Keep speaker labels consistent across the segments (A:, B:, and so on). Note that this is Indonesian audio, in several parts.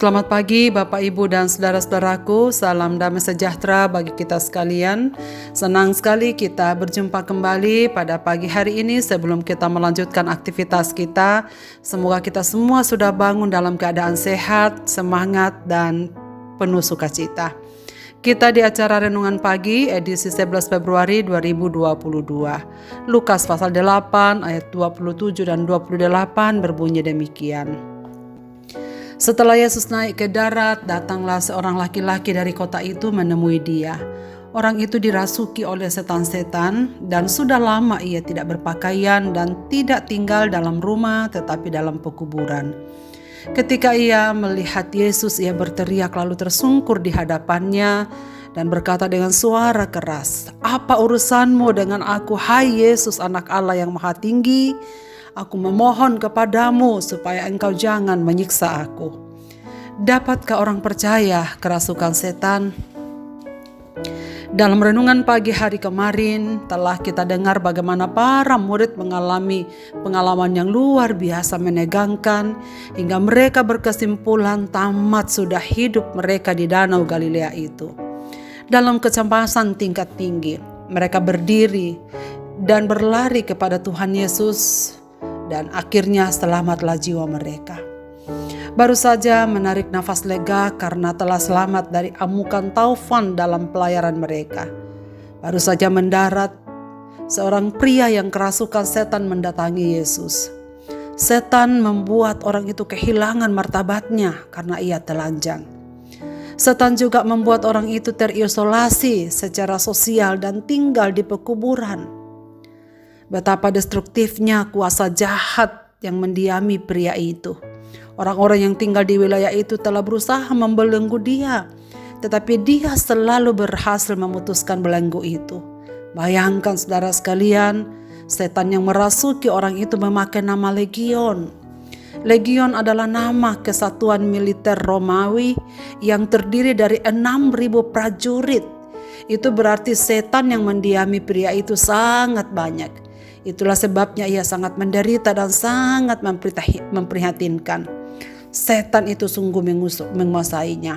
A: Selamat pagi Bapak Ibu dan saudara-saudaraku, salam damai sejahtera bagi kita sekalian. Senang sekali kita berjumpa kembali pada pagi hari ini. Sebelum kita melanjutkan aktivitas kita, semoga kita semua sudah bangun dalam keadaan sehat, semangat dan penuh sukacita. Kita di acara Renungan Pagi edisi 11 Februari 2022. Lukas pasal 8 ayat 27 dan 28 berbunyi demikian. Setelah Yesus naik ke darat, datanglah seorang laki-laki dari kota itu menemui dia. Orang itu dirasuki oleh setan-setan dan sudah lama ia tidak berpakaian dan tidak tinggal dalam rumah tetapi dalam pekuburan. Ketika ia melihat Yesus, ia berteriak lalu tersungkur di hadapannya dan berkata dengan suara keras, "Apa urusanmu dengan aku, hai Yesus, Anak Allah yang Maha Tinggi? Aku memohon kepadamu supaya engkau jangan menyiksa aku." Dapatkah orang percaya kerasukan setan? Dalam renungan pagi hari kemarin telah kita dengar bagaimana para murid mengalami pengalaman yang luar biasa menegangkan hingga mereka berkesimpulan tamat sudah hidup mereka di Danau Galilea itu. Dalam kecemasan tingkat tinggi, mereka berdiri dan berlari kepada Tuhan Yesus dan akhirnya selamatlah jiwa mereka. Baru saja menarik nafas lega karena telah selamat dari amukan taufan dalam pelayaran mereka. Baru saja mendarat, seorang pria yang kerasukan setan mendatangi Yesus. Setan membuat orang itu kehilangan martabatnya karena ia telanjang. Setan juga membuat orang itu terisolasi secara sosial dan tinggal di pekuburan. Betapa destruktifnya kuasa jahat yang mendiami pria itu. Orang-orang yang tinggal di wilayah itu telah berusaha membelenggu dia, tetapi dia selalu berhasil memutuskan belenggu itu. Bayangkan saudara sekalian, setan yang merasuki orang itu memakai nama Legion. Legion adalah nama kesatuan militer Romawi yang terdiri dari 6.000 prajurit. Itu berarti setan yang mendiami pria itu sangat banyak. Itulah sebabnya ia sangat menderita dan sangat memprihatinkan. Setan itu sungguh menguasainya.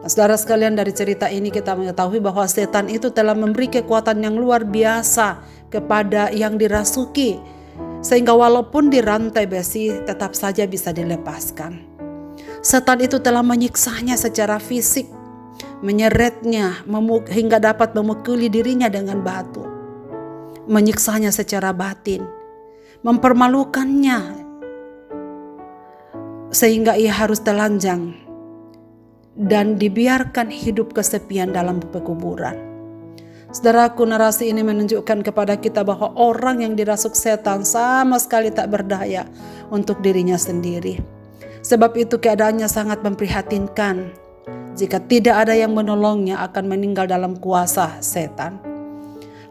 A: Nah, saudara sekalian, dari cerita ini kita mengetahui bahwa setan itu telah memberi kekuatan yang luar biasa kepada yang dirasuki, sehingga walaupun dirantai besi tetap saja bisa dilepaskan. Setan itu telah menyiksanya secara fisik, menyeretnya hingga dapat memukuli dirinya dengan batu, menyiksanya secara batin, mempermalukannya sehingga ia harus telanjang dan dibiarkan hidup kesepian dalam pekuburan. Saudaraku, narasi ini menunjukkan kepada kita bahwa orang yang dirasuk setan sama sekali tak berdaya untuk dirinya sendiri. Sebab itu keadaannya sangat memprihatinkan. Jika tidak ada yang menolongnya, akan meninggal dalam kuasa setan.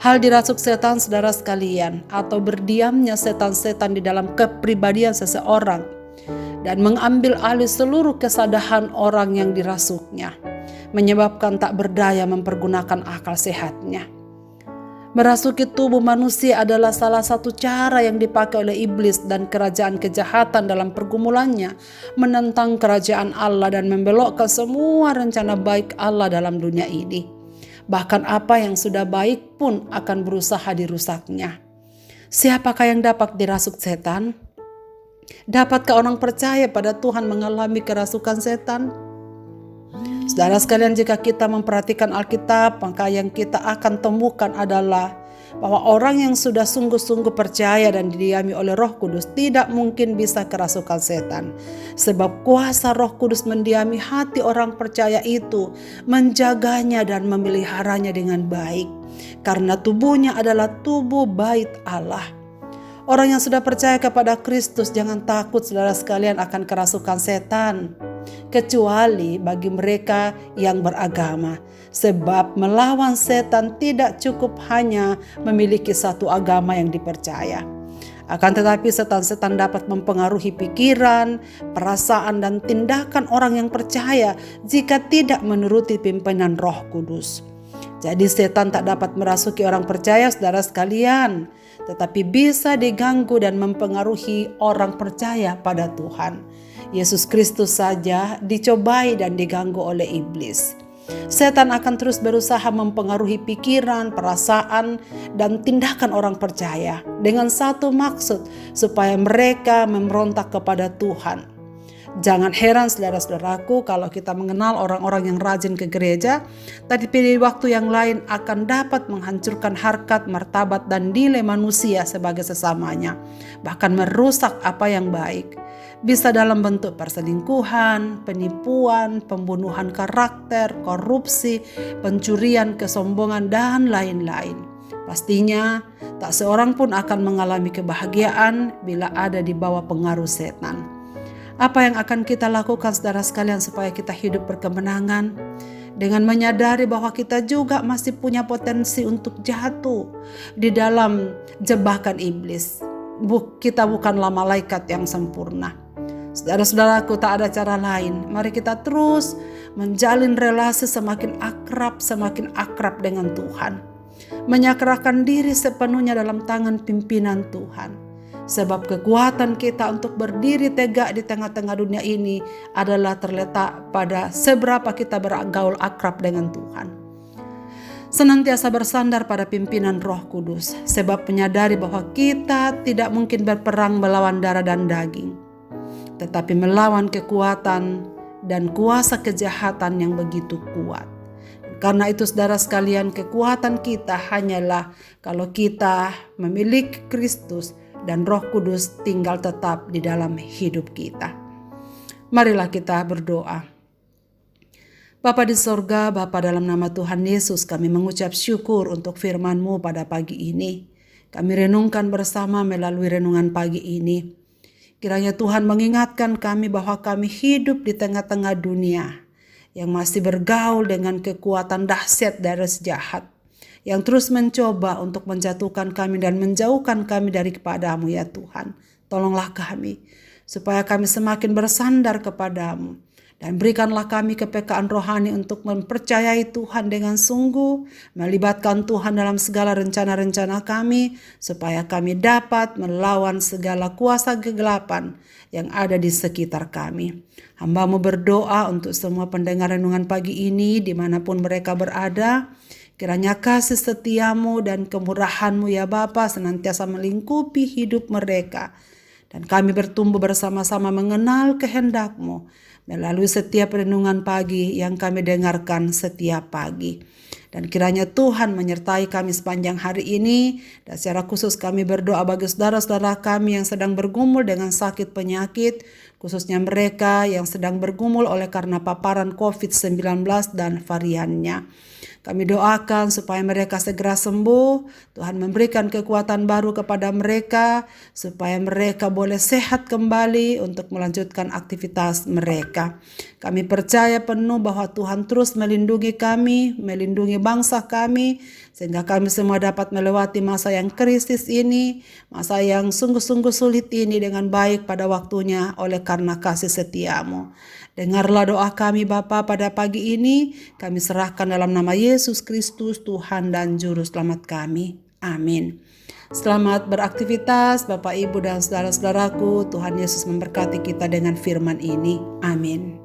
A: Hal dirasuk setan, saudara sekalian, atau berdiamnya setan-setan di dalam kepribadian seseorang dan mengambil alih seluruh kesadaran orang yang dirasuknya, menyebabkan tak berdaya mempergunakan akal sehatnya. Merasuki tubuh manusia adalah salah satu cara yang dipakai oleh iblis dan kerajaan kejahatan dalam pergumulannya menentang kerajaan Allah dan membelokkan semua rencana baik Allah dalam dunia ini. Bahkan apa yang sudah baik pun akan berusaha dirusaknya. Siapakah yang dapat dirasuk setan? Dapatkah orang percaya pada Tuhan mengalami kerasukan setan? Saudara sekalian, jika kita memperhatikan Alkitab, maka yang kita akan temukan adalah bahwa orang yang sudah sungguh-sungguh percaya dan didiami oleh Roh Kudus tidak mungkin bisa kerasukan setan. Sebab kuasa Roh Kudus mendiami hati orang percaya itu, menjaganya dan memeliharanya dengan baik. Karena tubuhnya adalah tubuh bait Allah. Orang yang sudah percaya kepada Kristus jangan takut saudara sekalian akan kerasukan setan, kecuali bagi mereka yang beragama. Sebab melawan setan tidak cukup hanya memiliki satu agama yang dipercaya. Akan tetapi setan-setan dapat mempengaruhi pikiran, perasaan dan tindakan orang yang percaya jika tidak menuruti pimpinan Roh Kudus. Jadi setan tak dapat merasuki orang percaya saudara sekalian, tetapi bisa diganggu dan mempengaruhi orang percaya pada Tuhan. Yesus Kristus saja dicobai dan diganggu oleh iblis. Setan akan terus berusaha mempengaruhi pikiran, perasaan, dan tindakan orang percaya dengan satu maksud, supaya mereka memberontak kepada Tuhan. Jangan heran saudara-saudaraku kalau kita mengenal orang-orang yang rajin ke gereja, tapi di waktu yang lain akan dapat menghancurkan harkat, martabat, dan nilai manusia sebagai sesamanya. Bahkan merusak apa yang baik. Bisa dalam bentuk perselingkuhan, penipuan, pembunuhan karakter, korupsi, pencurian, kesombongan, dan lain-lain. Pastinya tak seorang pun akan mengalami kebahagiaan bila ada di bawah pengaruh setan. Apa yang akan kita lakukan saudara sekalian supaya kita hidup berkemenangan? Dengan menyadari bahwa kita juga masih punya potensi untuk jatuh di dalam jebakan iblis. Kita bukanlah malaikat yang sempurna. Saudara-saudaraku, tak ada cara lain. Mari kita terus menjalin relasi semakin akrab dengan Tuhan. Menyerahkan diri sepenuhnya dalam tangan pimpinan Tuhan. Sebab kekuatan kita untuk berdiri tegak di tengah-tengah dunia ini adalah terletak pada seberapa kita bergaul akrab dengan Tuhan. Senantiasa bersandar pada pimpinan Roh Kudus, sebab menyadari bahwa kita tidak mungkin berperang melawan darah dan daging, tetapi melawan kekuatan dan kuasa kejahatan yang begitu kuat. Karena itu saudara sekalian, kekuatan kita hanyalah kalau kita memiliki Kristus dan Roh Kudus tinggal tetap di dalam hidup kita. Marilah kita berdoa. Bapa di sorga, Bapa dalam nama Tuhan Yesus, kami mengucap syukur untuk firman-Mu pada pagi ini. Kami renungkan bersama melalui renungan pagi ini. Kiranya Tuhan mengingatkan kami bahwa kami hidup di tengah-tengah dunia yang masih bergaul dengan kekuatan dahsyat dari jahat, yang terus mencoba untuk menjatuhkan kami dan menjauhkan kami daripada-Mu ya Tuhan. Tolonglah kami supaya kami semakin bersandar kepada-Mu. Dan berikanlah kami kepekaan rohani untuk mempercayai Tuhan dengan sungguh, melibatkan Tuhan dalam segala rencana-rencana kami, supaya kami dapat melawan segala kuasa kegelapan yang ada di sekitar kami. Hamba-Mu berdoa untuk semua pendengar renungan pagi ini, dimanapun mereka berada. Kiranya kasih setia-Mu dan kemurahan-Mu ya Bapa senantiasa melingkupi hidup mereka. Dan kami bertumbuh bersama-sama mengenal kehendak-Mu melalui setiap renungan pagi yang kami dengarkan setiap pagi. Dan kiranya Tuhan menyertai kami sepanjang hari ini. Dan secara khusus kami berdoa bagi saudara-saudara kami yang sedang bergumul dengan sakit penyakit, khususnya mereka yang sedang bergumul oleh karena paparan COVID-19 dan variannya. Kami doakan supaya mereka segera sembuh. Tuhan memberikan kekuatan baru kepada mereka supaya mereka boleh sehat kembali untuk melanjutkan aktivitas mereka. Kami percaya penuh bahwa Tuhan terus melindungi kami, melindungi bangsa kami, sehingga kami semua dapat melewati masa yang krisis ini, masa yang sungguh-sungguh sulit ini dengan baik pada waktunya oleh karena kasih setia-Mu. Dengarlah doa kami Bapa pada pagi ini, kami serahkan dalam nama Yesus Kristus, Tuhan dan Juru Selamat kami. Amin. Selamat beraktivitas Bapak, Ibu, dan saudara-saudaraku. Tuhan Yesus memberkati kita dengan firman ini. Amin.